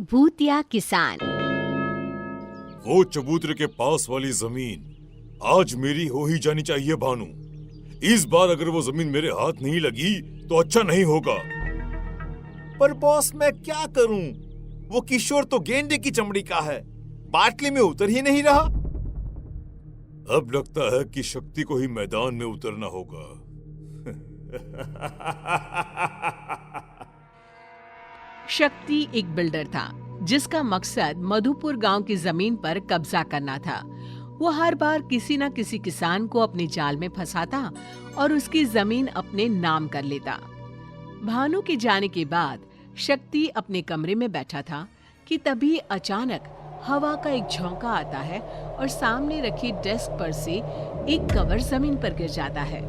भूतिया किसान। वो चबूतरे के पास वाली जमीन आज मेरी हो ही जानी चाहिए भानु। इस बार अगर वो जमीन मेरे हाथ नहीं लगी तो अच्छा नहीं होगा। पर बॉस मैं क्या करूं? वो किशोर तो गेंडे की चमड़ी का है, बाटली में उतर ही नहीं रहा। अब लगता है कि शक्ति को ही मैदान में उतरना होगा। शक्ति एक बिल्डर था जिसका मकसद मधुपुर गांव की जमीन पर कब्जा करना था। वो हर बार किसी न किसी किसान को अपने जाल में फंसाता और उसकी जमीन अपने नाम कर लेता। भानु के जाने के बाद शक्ति अपने कमरे में बैठा था कि तभी अचानक हवा का एक झोंका आता है और सामने रखी डेस्क पर से एक कवर जमीन पर गिर जाता है।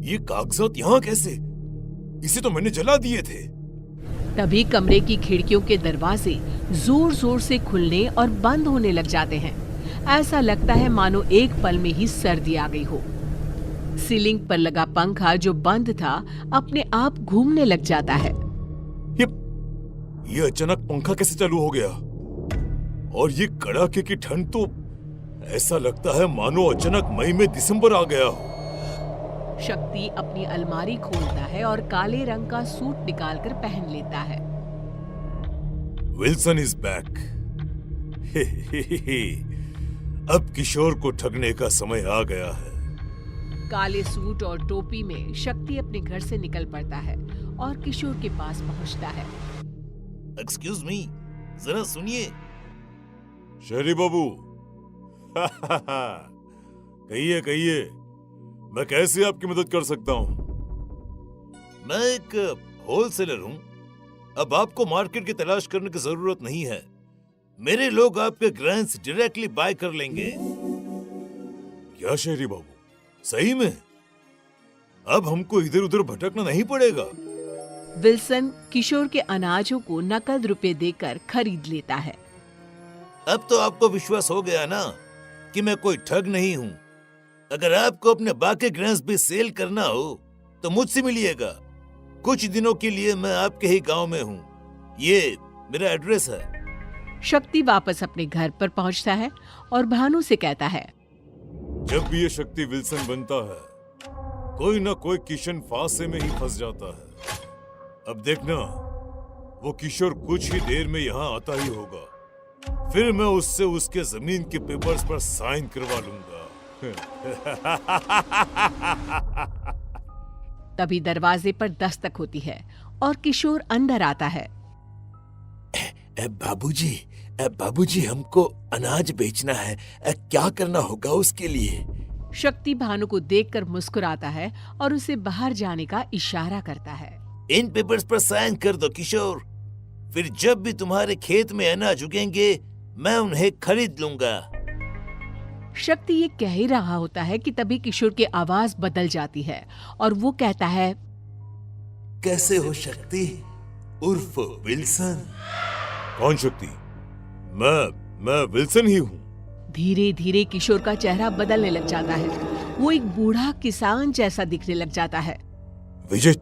ये कागजात यहाँ कैसे? इसे तो मैंने जला दिए थे। तभी कमरे की खिड़कियों के दरवाजे जोर जोर से खुलने और बंद होने लग जाते हैं। ऐसा लगता है मानो एक पल में ही सर्दी आ गई हो। सीलिंग पर लगा पंखा जो बंद था अपने आप घूमने लग जाता है। ये अचानक पंखा कैसे चालू हो गया? और ये कड़ाके की ठंड तो ऐसा लगता है मानो अचानक मई में दिसंबर आ गया हो। शक्ति अपनी अलमारी खोलता है और काले रंग का सूट निकालकर पहन लेता है। Wilson is back. अब किशोर को ठगने का समय आ गया है। काले सूट और टोपी में शक्ति अपने घर से निकल पड़ता है और किशोर के पास पहुंचता है। एक्सक्यूज मी, जरा सुनिए। शहरी बाबू, कहिए कहिए, मैं कैसे आपकी मदद कर सकता हूँ? मैं एक होलसेलर हूँ। अब आपको मार्केट की तलाश करने की जरूरत नहीं है। मेरे लोग आपके ग्रेन्स डायरेक्टली बाय कर लेंगे। क्या शहरी बाबू, सही में? अब हमको इधर उधर भटकना नहीं पड़ेगा। विल्सन किशोर के अनाजों को नकद रुपए देकर खरीद लेता है। अब तो आपको विश्वास हो गया ना कि मैं कोई ठग नहीं हूँ। अगर आपको अपने बाकी ग्रेन्स भी सेल करना हो तो मुझसे मिलिएगा। कुछ दिनों के लिए मैं आपके ही गांव में हूँ। ये मेरा एड्रेस है। शक्ति वापस अपने घर पर पहुंचता है और भानु से कहता है, जब भी ये शक्ति विल्सन बनता है कोई ना कोई किशन फांसे में ही फंस जाता है। अब देखना, वो किशोर कुछ ही देर में यहाँ आता ही होगा। फिर मैं उससे उसके जमीन के पेपर्स पर साइन करवा लूंगा। तभी दरवाजे पर दस्तक होती है और किशोर अंदर आता है। बाबूजी हमको अनाज बेचना है। क्या करना होगा उसके लिए? शक्ति भानु को देखकर मुस्कुराता है और उसे बाहर जाने का इशारा करता है। इन पेपर्स पर साइन कर दो किशोर। फिर जब भी तुम्हारे खेत में अनाज उगेंगे मैं उन्हें खरीद लूंगा। शक्ति ये कह ही रहा होता है कि तभी किशोर की आवाज बदल जाती है और वो कहता है, कैसे हो शक्ति उर्फ विल्सन? कौन शक्ति? मैं विल्सन ही हूँ। धीरे धीरे किशोर का चेहरा बदलने लग जाता है। वो एक बूढ़ा किसान जैसा दिखने लग जाता है। विजय,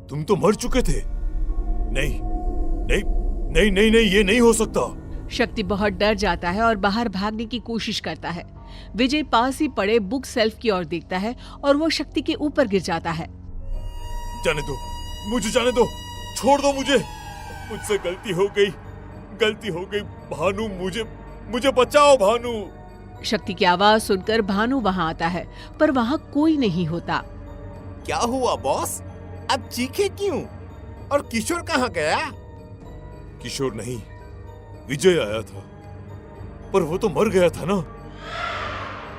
तुम तो मर चुके थे। नहीं नहीं नहीं नहीं नहीं, ये नहीं हो सकता। शक्ति बहुत डर जाता है और बाहर भागने की कोशिश करता है। विजय पास ही पड़े बुक सेल्फ की ओर देखता है और वो शक्ति के ऊपर गिर जाता है। जाने दो, मुझे जाने दो, छोड़ दो मुझे। मुझसे गलती हो गई भानु, मुझे बचाओ भानु। शक्ति की आवाज सुनकर भानु वहां आता है पर वहां कोई नहीं होता। क्या हुआ बॉस? अब चीखे क्यों? और किशोर कहाँ गया? किशोर नहीं, विजय आया था, पर वो तो मर गया था ना।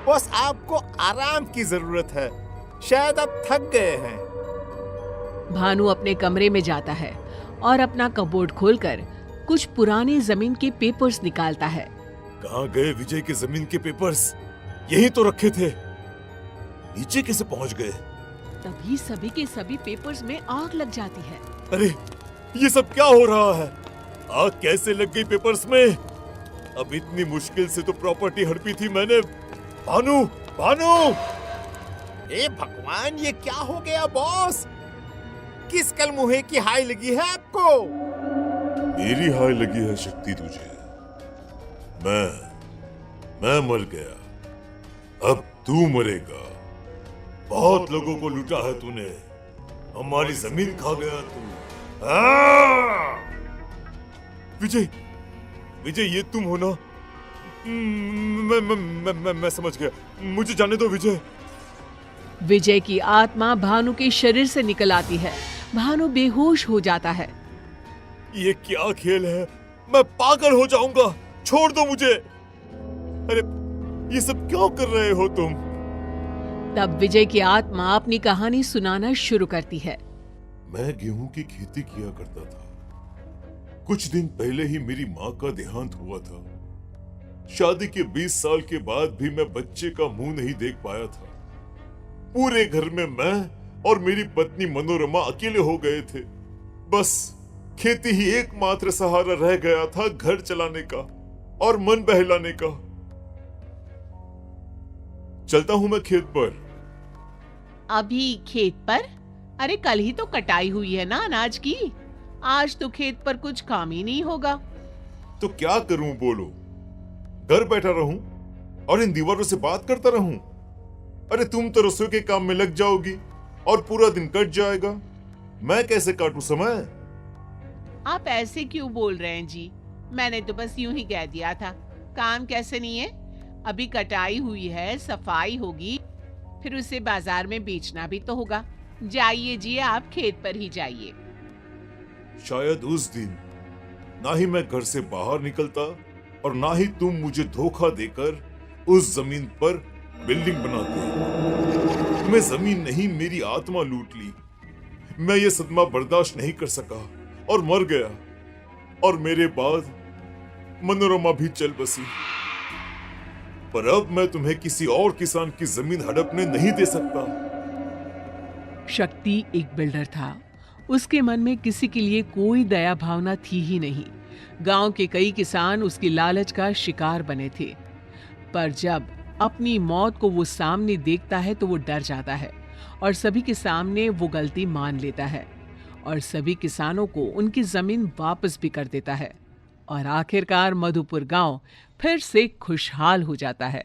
बॉस आपको आराम की जरूरत है, शायद आप थक गए हैं। भानु अपने कमरे में जाता है और अपना कबोर्ड खोलकर कुछ पुराने जमीन के पेपर्स निकालता है। कहाँ गए विजय के जमीन के पेपर्स? यहीं तो रखे थे। नीचे कैसे पहुंच गए? तभी सभी के सभी पेपर्स में आग लग जाती है। अरे ये सब क्या हो रहा है? आग कैसे लग गई पेपर्स में? अब इतनी मुश्किल से तो प्रॉपर्टी हड़पी थी मैंने। भानु! ए भगवान, ये क्या हो गया बॉस? किस कल मुहे की हाय लगी है आपको? मेरी हाय लगी है शक्ति तुझे। मैं मर गया, अब तू मरेगा। बहुत लोगों को लूटा है तूने, हमारी जमीन खा गया तू। विजय, विजय ये तुम हो ना? मैं समझ गया, मुझे जाने दो विजय। विजय की आत्मा भानु के शरीर से निकल आती है। भानु बेहोश हो जाता है। ये क्या खेल है? मैं पागल हो जाऊंगा, छोड़ दो मुझे। अरे ये सब क्यों कर रहे हो तुम? तब विजय की आत्मा अपनी कहानी सुनाना शुरू करती है। मैं गेहूं की खेती किया करता था। कुछ दिन पहले ही मेरी माँ का देहांत हुआ था। शादी के 20 साल के बाद भी मैं बच्चे का मुंह नहीं देख पाया था। पूरे घर में मैं और मेरी पत्नी मनोरमा अकेले हो गए थे। बस खेती ही एकमात्र सहारा रह गया था घर चलाने का और मन बहलाने का। चलता हूं मैं खेत पर। अभी खेत पर? अरे कल ही तो कटाई हुई है ना अनाज की। आज तो खेत पर कुछ काम ही नहीं होगा। तो क्या करूं बोलो? घर बैठा रहूं और इन दीवारों से बात करता रहूं? अरे तुम तो रसोई के काम में लग जाओगी और पूरा दिन कट जाएगा। मैं कैसे काटूं समय? आप ऐसे क्यों बोल रहे हैं जी? मैंने तो बस यूं ही कह दिया था। काम कैसे नहीं है? अभी कटाई हुई है, सफाई होगी, फिर उसे बाजार में बेचना भी तो होगा। जाइए जी, आप खेत पर ही जाइए। शायद उस दिन ना ही मैं घर से बाहर निकलता और ना ही तुम मुझे धोखा देकर उस जमीन पर बिल्डिंग बनाते। तुम्हें जमीन नहीं मेरी आत्मा लूट ली। मैं ये सदमा बर्दाश्त नहीं कर सका और मर गया। और मेरे बाद मनोरमा भी चल बसी। पर अब मैं तुम्हें किसी और किसान की जमीन हड़पने नहीं दे सकता। शक्ति एक बिल्डर था। उसके मन में किसी के लिए कोई दया भावना थी ही नहीं। गांव के कई किसान उसकी लालच का शिकार बने थे। पर जब अपनी मौत को वो सामने देखता है तो वो डर जाता है और सभी के सामने वो गलती मान लेता है और सभी किसानों को उनकी जमीन वापस भी कर देता है। और आखिरकार मधुपुर गांव फिर से खुशहाल हो जाता है।